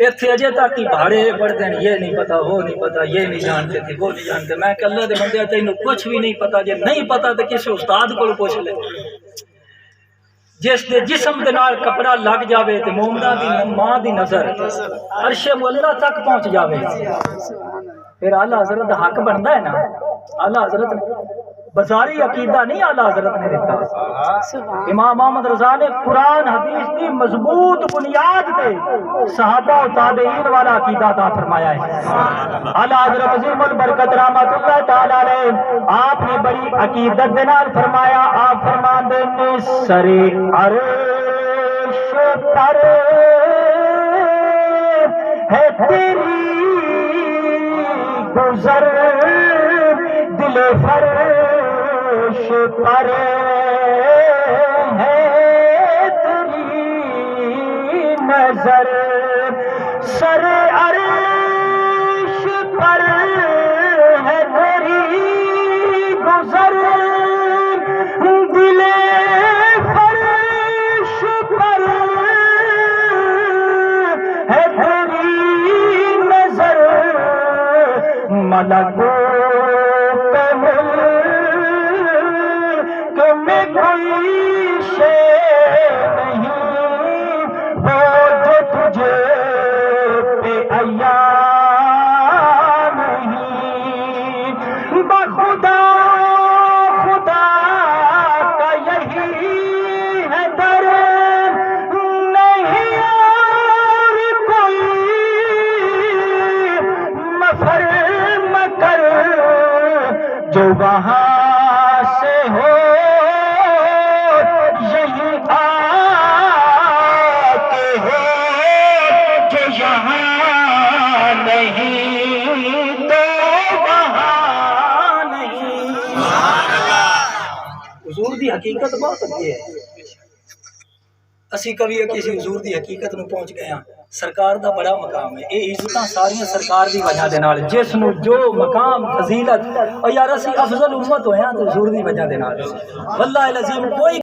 ایتھے اجے تک ہی بھاڑے پڑھتے ہیں، یہ نہیں پتا، وہ نہیں پتا، یہ نہیں جانتے تھے، وہ نہیں جانتے. میں کہ اللہ دے بندے تینوں کچھ بھی نہیں پتا، جے نہیں پتا تو کسی استاد کو پوچھ لے. جس دے جسم دے نال کپڑا لگ جاوے تے مومنا دی ماں دی نظر عرش معلا تک پہنچ جاوے، پھر اعلی حضرت دا حق بنتا ہے نا. اعلی حضرت بازاری عقیدہ نہیں اعلی حضرت نے دیتا. امام محمد رضا نے قرآن حدیث کی مضبوط بنیاد پہ صحابہ و تابعین والا عقیدہ عطا فرمایا ہے. اعلی حضرت عظیم البرکت رحمۃ اللہ تعالی علیہ آپ نے بڑی عقیدت دے نال فرمایا. آپ فرماندے نے سرے عرش پر ہے تیری گزر، دل فرش پر ہے تیری نظر. سر عرش پر ہے تیری گزر، دل فرش پر ہے تیری نظر. ملکوت میں کوئی شے نہیں وہ جو تجھے پہ عیاں نہیں. بخدا خدا کا یہی ہے در، نہیں اور کوئی مفر مکر جو وہاں سے ہو یہی آتے ہو، جو یہاں نہیں تو وہاں نہیں. حضور دی حقیقت بہت اگے ہے. اسی کبھی کسی حضور دی حقیقت نو پہنچ گئے ہاں. سرکار دا بڑا مقام ہے. یہ عزتاں ساریاں سرکار دی وجہ دے نال، جس نو جو مقام فضیلت اور یار اسی افضل امت ہوئے ہیں تو حضور دی وجہ دے نال. واللہ العظیم کوئی